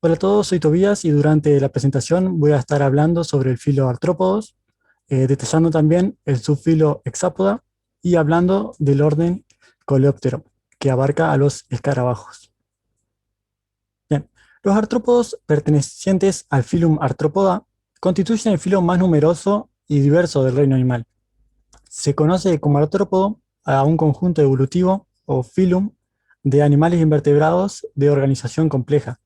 Hola a todos, soy Tobías y durante la presentación voy a estar hablando sobre el filo artrópodos, detallando también el subfilo hexápoda y hablando del orden coleóptero, que abarca a los escarabajos. Bien, los artrópodos pertenecientes al filum Arthropoda constituyen el filo más numeroso y diverso del reino animal. Se conoce como artrópodo a un conjunto evolutivo o filum de animales invertebrados de organización compleja,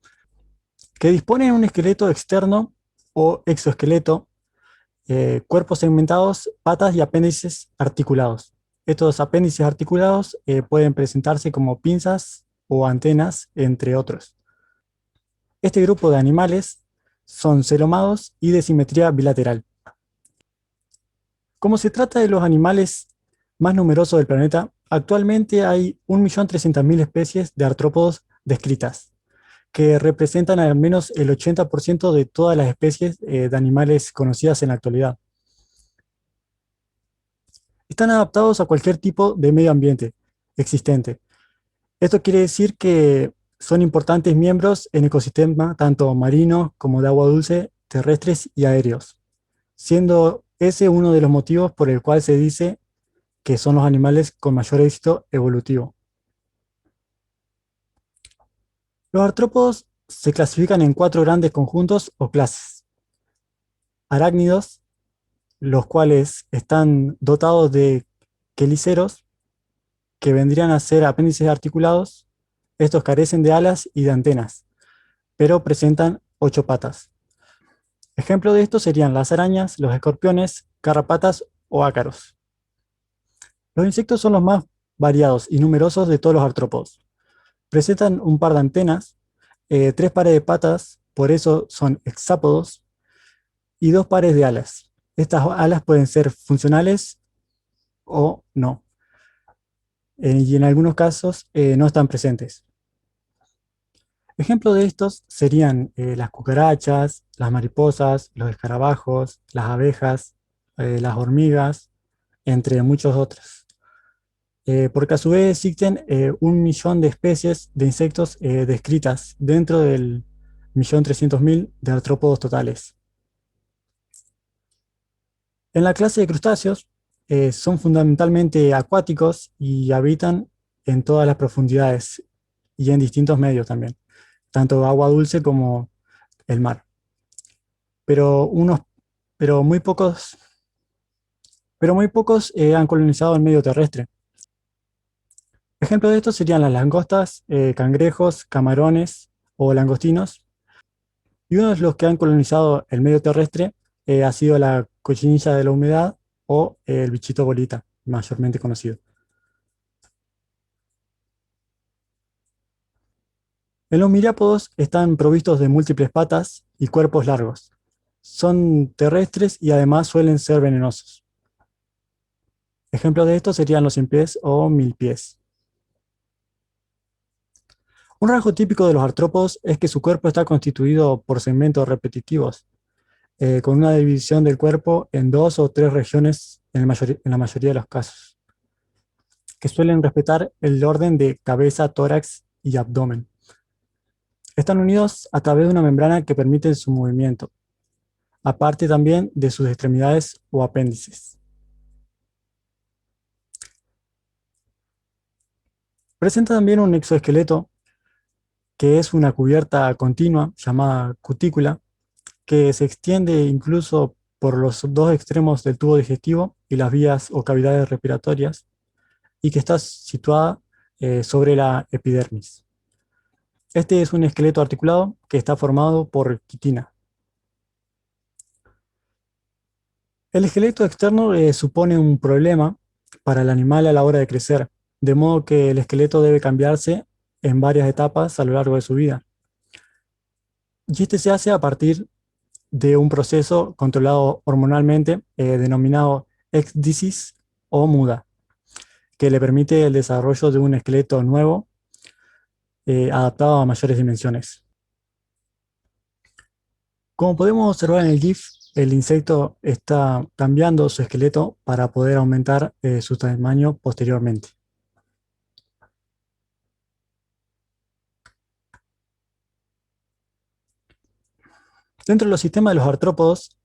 que disponen de un esqueleto externo o exoesqueleto, cuerpos segmentados, patas y apéndices articulados. Estos apéndices articulados pueden presentarse como pinzas o antenas, entre otros. Este grupo de animales son celomados y de simetría bilateral. Como se trata de los animales más numerosos del planeta, actualmente hay 1.300.000 especies de artrópodos descritas, que representan al menos el 80% de todas las especies de animales conocidas en la actualidad. Están adaptados a cualquier tipo de medio ambiente existente. Esto quiere decir que son importantes miembros en ecosistemas tanto marinos como de agua dulce, terrestres y aéreos, siendo ese uno de los motivos por el cual se dice que son los animales con mayor éxito evolutivo. Los artrópodos se clasifican en 4 grandes conjuntos o clases. Arácnidos, los cuales están dotados de quelíceros, que vendrían a ser apéndices articulados. Estos carecen de alas y de antenas, pero presentan 8 patas. Ejemplo de esto serían las arañas, los escorpiones, garrapatas o ácaros. Los insectos son los más variados y numerosos de todos los artrópodos. Presentan un par de antenas, 3 pares de patas, por eso son hexápodos, y 2 pares de alas. Estas alas pueden ser funcionales o no, y en algunos casos no están presentes. Ejemplos de estos serían las cucarachas, las mariposas, los escarabajos, las abejas, las hormigas, entre muchos otros. Porque a su vez existen 1.000.000 de especies de insectos descritas dentro del 1.300.000 de artrópodos totales. En la clase de crustáceos son fundamentalmente acuáticos y habitan en todas las profundidades y en distintos medios también, tanto agua dulce como el mar. Pero, unos, pero muy pocos, han colonizado el medio terrestre. Ejemplos de estos serían las langostas, cangrejos, camarones o langostinos. Y uno de los que han colonizado el medio terrestre ha sido la cochinilla de la humedad o el bichito bolita, mayormente conocido. En los miriápodos están provistos de múltiples patas y cuerpos largos. Son terrestres y además suelen ser venenosos. Ejemplos de estos serían los ciempiés o milpiés. Un rasgo típico de los artrópodos es que su cuerpo está constituido por segmentos repetitivos, con una división del cuerpo en 2 o 3 regiones en la mayoría de los casos, que suelen respetar el orden de cabeza, tórax y abdomen. Están unidos a través de una membrana que permite su movimiento, aparte también de sus extremidades o apéndices. Presenta también un exoesqueleto, que es una cubierta continua llamada cutícula, que se extiende incluso por los 2 extremos del tubo digestivo y las vías o cavidades respiratorias, y que está situada sobre la epidermis. Este es un esqueleto articulado que está formado por quitina. El esqueleto externo supone un problema para el animal a la hora de crecer, de modo que el esqueleto debe cambiarse en varias etapas a lo largo de su vida. Y este se hace a partir de un proceso controlado hormonalmente denominado ecdísis o muda, que le permite el desarrollo de un esqueleto nuevo adaptado a mayores dimensiones. Como podemos observar en el GIF, el insecto está cambiando su esqueleto para poder aumentar su tamaño posteriormente. Dentro de los sistemas de los artrópodos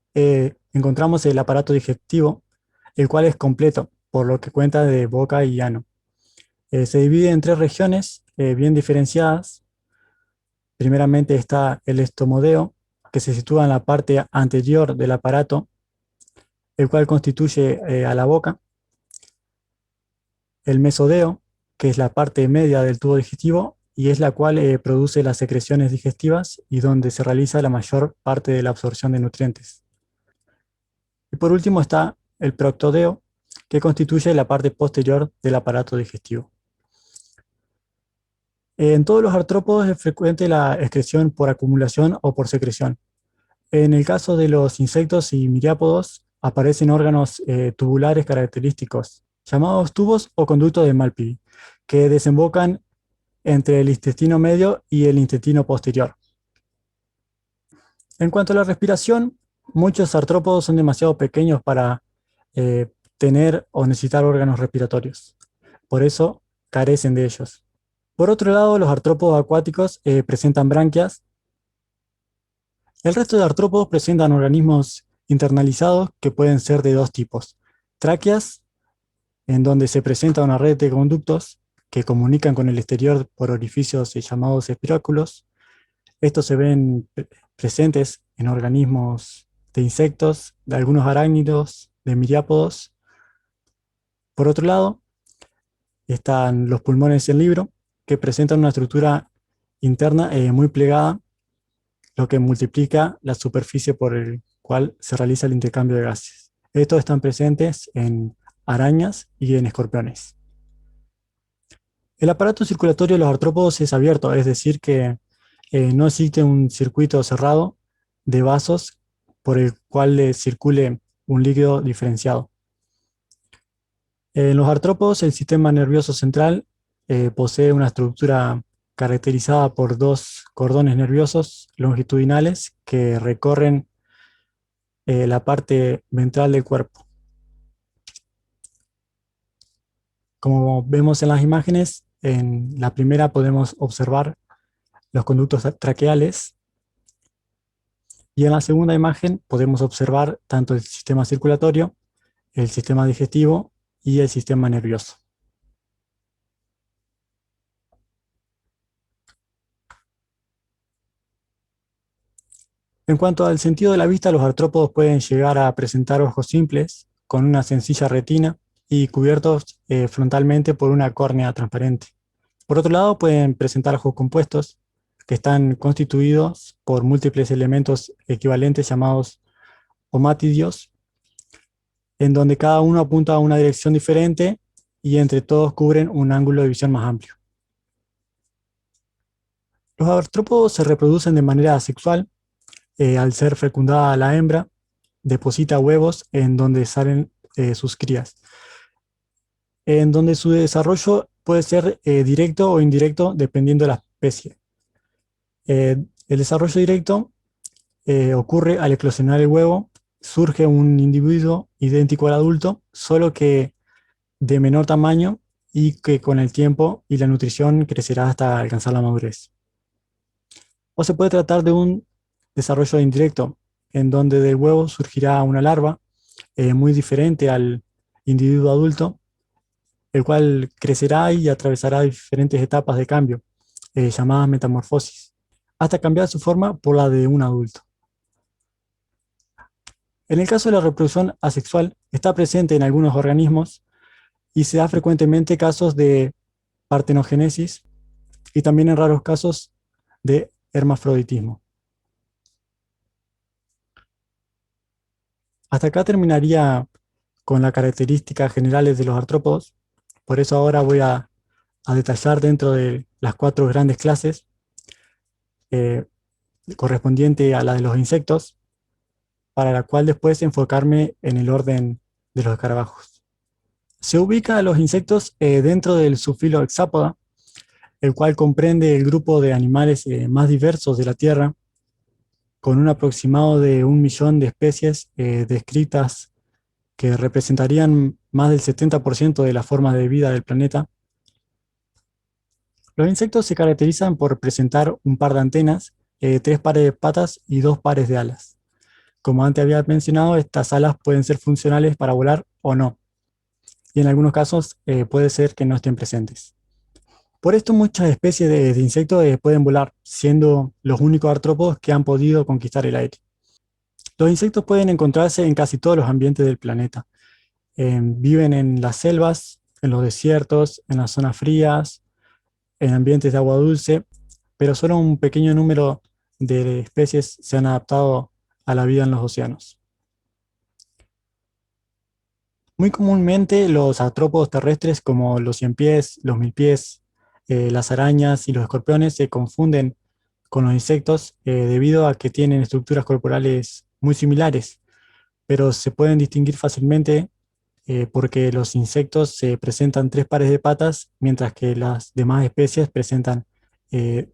encontramos el aparato digestivo, el cual es completo, por lo que cuenta de boca y ano. Se divide en tres regiones bien diferenciadas. Primeramente está el estomodeo, que se sitúa en la parte anterior del aparato, el cual constituye a la boca. El mesodeo, que es la parte media del tubo digestivo y es la cual produce las secreciones digestivas y donde se realiza la mayor parte de la absorción de nutrientes. Y por último está el proctodeo, que constituye la parte posterior del aparato digestivo. En todos los artrópodos es frecuente la excreción por acumulación o por secreción. En el caso de los insectos y miriápodos, aparecen órganos tubulares característicos, llamados tubos o conductos de Malpighi, que desembocan entre el intestino medio y el intestino posterior. En cuanto a la respiración, muchos artrópodos son demasiado pequeños para tener o necesitar órganos respiratorios. Por eso carecen de ellos. Por otro lado, los artrópodos acuáticos presentan branquias. El resto de artrópodos presentan organismos internalizados que pueden ser de dos tipos. Tráqueas, en donde se presenta una red de conductos que comunican con el exterior por orificios llamados espiráculos. Estos se ven presentes en organismos de insectos, de algunos arácnidos, de miriápodos. Por otro lado, están los pulmones en libro, que presentan una estructura interna muy plegada, lo que multiplica la superficie por el cual se realiza el intercambio de gases. Estos están presentes en arañas y en escorpiones. El aparato circulatorio de los artrópodos es abierto, es decir que no existe un circuito cerrado de vasos por el cual circule un líquido diferenciado. En los artrópodos, el sistema nervioso central posee una estructura caracterizada por dos cordones nerviosos longitudinales que recorren la parte ventral del cuerpo. Como vemos en las imágenes, en la primera podemos observar los conductos traqueales y en la segunda imagen podemos observar tanto el sistema circulatorio, el sistema digestivo y el sistema nervioso. En cuanto al sentido de la vista, los artrópodos pueden llegar a presentar ojos simples, con una sencilla retina y cubiertos frontalmente por una córnea transparente. Por otro lado, pueden presentar ojos compuestos, que están constituidos por múltiples elementos equivalentes llamados omátidios, en donde cada uno apunta a una dirección diferente y entre todos cubren un ángulo de visión más amplio. Los artrópodos se reproducen de manera asexual. Al ser fecundada la hembra, deposita huevos en donde salen sus crías, en donde su desarrollo puede ser directo o indirecto dependiendo de la especie. El desarrollo directo ocurre al eclosionar el huevo, surge un individuo idéntico al adulto, solo que de menor tamaño y que con el tiempo y la nutrición crecerá hasta alcanzar la madurez. O se puede tratar de un desarrollo indirecto, en donde del huevo surgirá una larva muy diferente al individuo adulto, el cual crecerá y atravesará diferentes etapas de cambio, llamadas metamorfosis, hasta cambiar su forma por la de un adulto. En el caso de la reproducción asexual, está presente en algunos organismos y se da frecuentemente casos de partenogénesis y también en raros casos de hermafroditismo. Hasta acá terminaría con las características generales de los artrópodos. Por eso ahora voy a detallar dentro de las 4 grandes clases eh, correspondiente a la de los insectos, para la cual después enfocarme en el orden de los escarabajos. Se ubica a los insectos dentro del subfilo Hexapoda, el cual comprende el grupo de animales más diversos de la Tierra, con un aproximado de 1 millón de especies descritas que representarían más del 70% de las formas de vida del planeta. Los insectos se caracterizan por presentar un par de antenas 3 pares de patas y 2 pares de alas. Como antes había mencionado, estas alas pueden ser funcionales para volar o no, y en algunos casos puede ser que no estén presentes. Por esto muchas especies de insectos pueden volar, siendo los únicos artrópodos que han podido conquistar el aire. Los insectos pueden encontrarse en casi todos los ambientes del planeta. Viven en las selvas, en los desiertos, en las zonas frías, en ambientes de agua dulce, pero solo un pequeño número de especies se han adaptado a la vida en los océanos. Muy comúnmente los artrópodos terrestres como los ciempiés, los milpiés, las arañas y los escorpiones se confunden con los insectos debido a que tienen estructuras corporales muy similares, pero se pueden distinguir fácilmente porque los insectos se presentan 3 pares de patas, mientras que las demás especies presentan eh,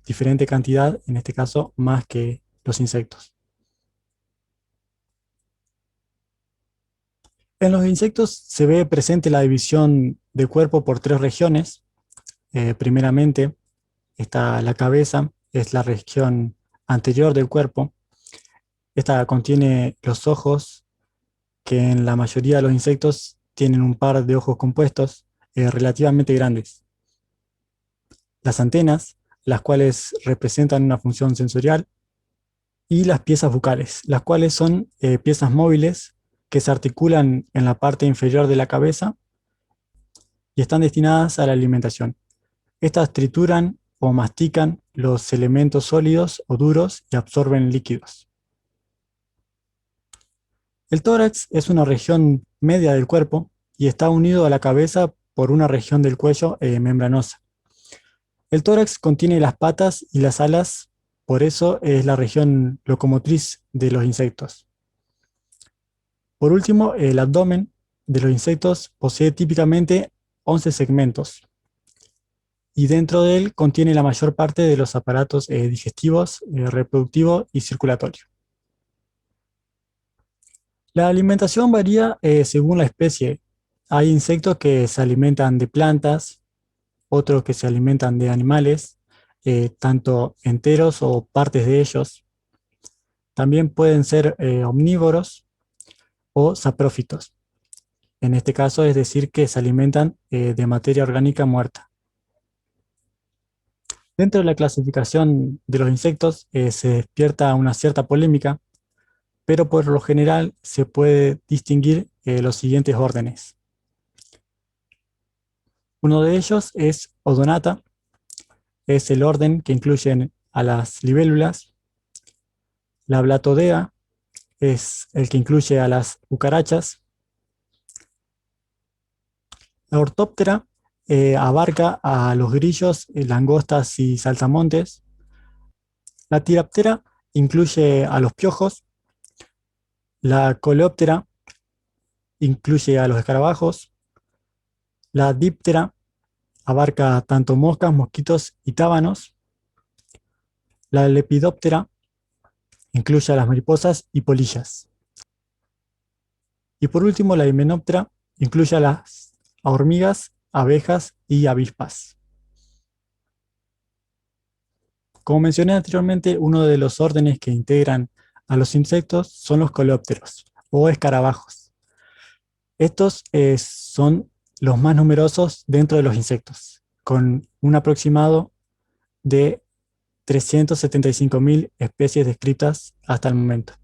diferente cantidad, en este caso más que los insectos. En los insectos se ve presente la división del cuerpo por 3 regiones. Primeramente está la cabeza, es la región anterior del cuerpo. Esta contiene los ojos, que en la mayoría de los insectos tienen un par de ojos compuestos relativamente grandes. Las antenas, las cuales representan una función sensorial, y las piezas bucales, las cuales son piezas móviles que se articulan en la parte inferior de la cabeza y están destinadas a la alimentación. Estas trituran o mastican los elementos sólidos o duros y absorben líquidos. El tórax es una región media del cuerpo y está unido a la cabeza por una región del cuello membranosa. El tórax contiene las patas y las alas, por eso es la región locomotriz de los insectos. Por último, el abdomen de los insectos posee típicamente 11 segmentos y dentro de él contiene la mayor parte de los aparatos digestivos, reproductivo y circulatorio. La alimentación varía según la especie. Hay insectos que se alimentan de plantas, otros que se alimentan de animales, tanto enteros o partes de ellos. También pueden ser omnívoros o saprófitos. En este caso es decir que se alimentan de materia orgánica muerta. Dentro de la clasificación de los insectos se despierta una cierta polémica, pero por lo general se puede distinguir los siguientes órdenes. Uno de ellos es Odonata, es el orden que incluye a las libélulas. La Blatodea es el que incluye a las cucarachas. La Ortóptera abarca a los grillos, langostas y saltamontes. La Tiraptera incluye a los piojos. La Coleóptera incluye a los escarabajos. La Díptera abarca tanto moscas, mosquitos y tábanos. La Lepidóptera incluye a las mariposas y polillas. Y por último, la Hymenoptera incluye a las hormigas, abejas y avispas. Como mencioné anteriormente, uno de los órdenes que integran a los insectos son los coleópteros o escarabajos. Estos son los más numerosos dentro de los insectos, con un aproximado de 375.000 especies descritas hasta el momento.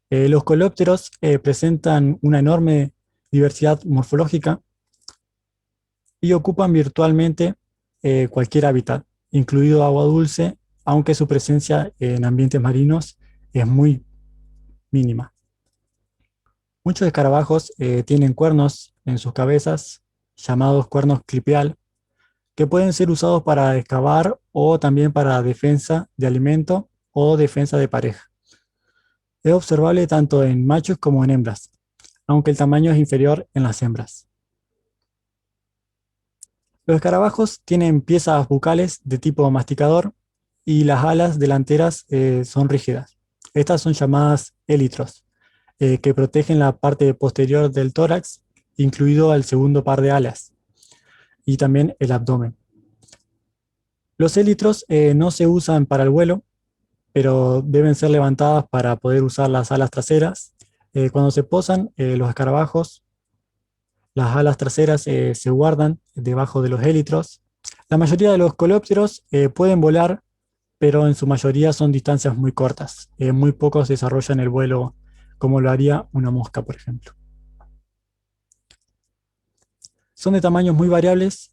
Los coleópteros presentan una enorme diversidad morfológica y ocupan virtualmente cualquier hábitat, incluido agua dulce, aunque su presencia en ambientes marinos es muy mínima. Muchos escarabajos tienen cuernos en sus cabezas, llamados cuernos clipeal, que pueden ser usados para excavar o también para defensa de alimento o defensa de pareja. Es observable tanto en machos como en hembras, aunque el tamaño es inferior en las hembras. Los escarabajos tienen piezas bucales de tipo masticador y las alas delanteras son rígidas. Estas son llamadas élitros, que protegen la parte posterior del tórax, incluido el segundo par de alas, y también el abdomen. Los élitros no se usan para el vuelo, pero deben ser levantadas para poder usar las alas traseras. Cuando se posan, los escarabajos, las alas traseras se guardan debajo de los élitros. La mayoría de los coleópteros pueden volar, pero en su mayoría son distancias muy cortas. Muy pocos desarrollan el vuelo como lo haría una mosca, por ejemplo. Son de tamaños muy variables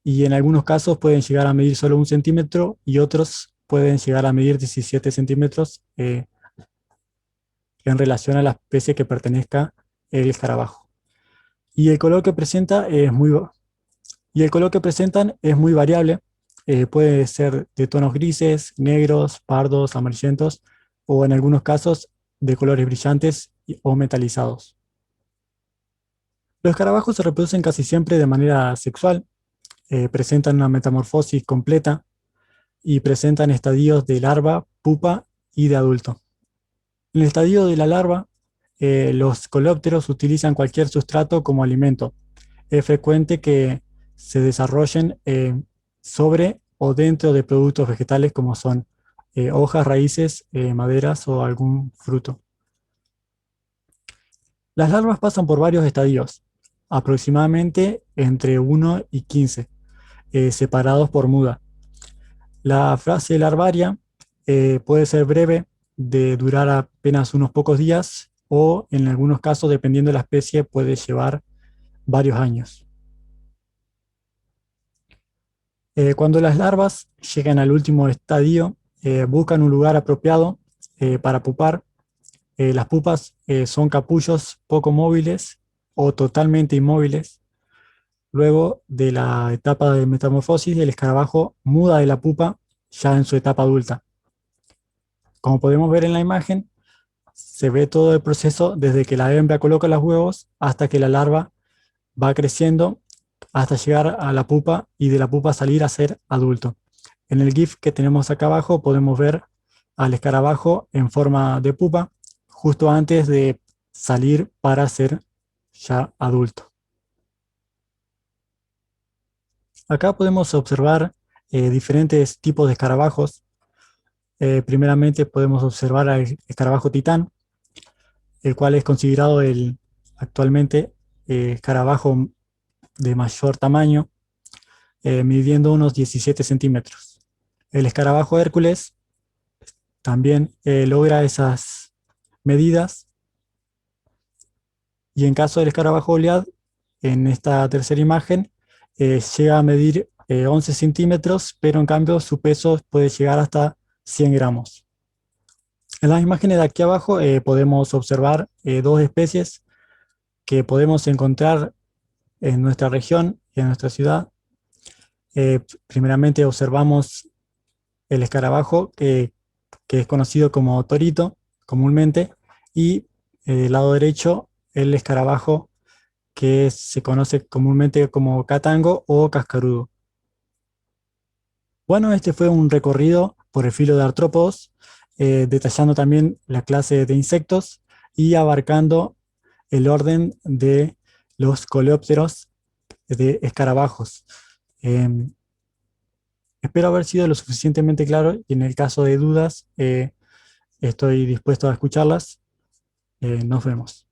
y en algunos casos pueden llegar a medir solo 1 centímetro y otros pueden llegar a medir 17 centímetros en relación a la especie que pertenezca el escarabajo. Y el color que presenta es muy, y el color que presentan es muy variable. Puede ser de tonos grises, negros, pardos, amarillentos o en algunos casos de colores brillantes o metalizados. Los escarabajos se reproducen casi siempre de manera sexual, presentan una metamorfosis completa y presentan estadios de larva, pupa y de adulto. En el estadio de la larva, los coleópteros utilizan cualquier sustrato como alimento. Es frecuente que se desarrollen sobre o dentro de productos vegetales como son hojas, raíces, maderas o algún fruto. Las larvas pasan por varios estadios, aproximadamente entre 1 y 15, separados por muda. La fase larvaria puede ser breve, de durar apenas unos pocos días, o en algunos casos, dependiendo de la especie, puede llevar varios años. Cuando las larvas llegan al último estadio, buscan un lugar apropiado para pupar. Las pupas son capullos poco móviles o totalmente inmóviles. Luego de la etapa de metamorfosis, el escarabajo muda de la pupa ya en su etapa adulta. Como podemos ver en la imagen, se ve todo el proceso desde que la hembra coloca los huevos hasta que la larva va creciendo hasta llegar a la pupa y de la pupa salir a ser adulto. En el GIF que tenemos acá abajo podemos ver al escarabajo en forma de pupa justo antes de salir para ser ya adulto. Acá podemos observar diferentes tipos de escarabajos. Primeramente podemos observar al escarabajo titán, el cual es considerado actualmente escarabajo de mayor tamaño, midiendo unos 17 centímetros. El escarabajo Hércules también logra esas medidas, y en caso del escarabajo Goliat, en esta tercera imagen, llega a medir 11 centímetros, pero en cambio su peso puede llegar hasta 100 gramos. En las imágenes de aquí abajo podemos observar dos especies que podemos encontrar en nuestra región y en nuestra ciudad. Primeramente observamos el escarabajo que es conocido como torito comúnmente, y del lado derecho el escarabajo que se conoce comúnmente como catango o cascarudo. Bueno, este fue un recorrido por el filo de artrópodos, detallando también la clase de insectos y abarcando el orden de los coleópteros de escarabajos. Espero haber sido lo suficientemente claro y en el caso de dudas estoy dispuesto a escucharlas. Nos vemos.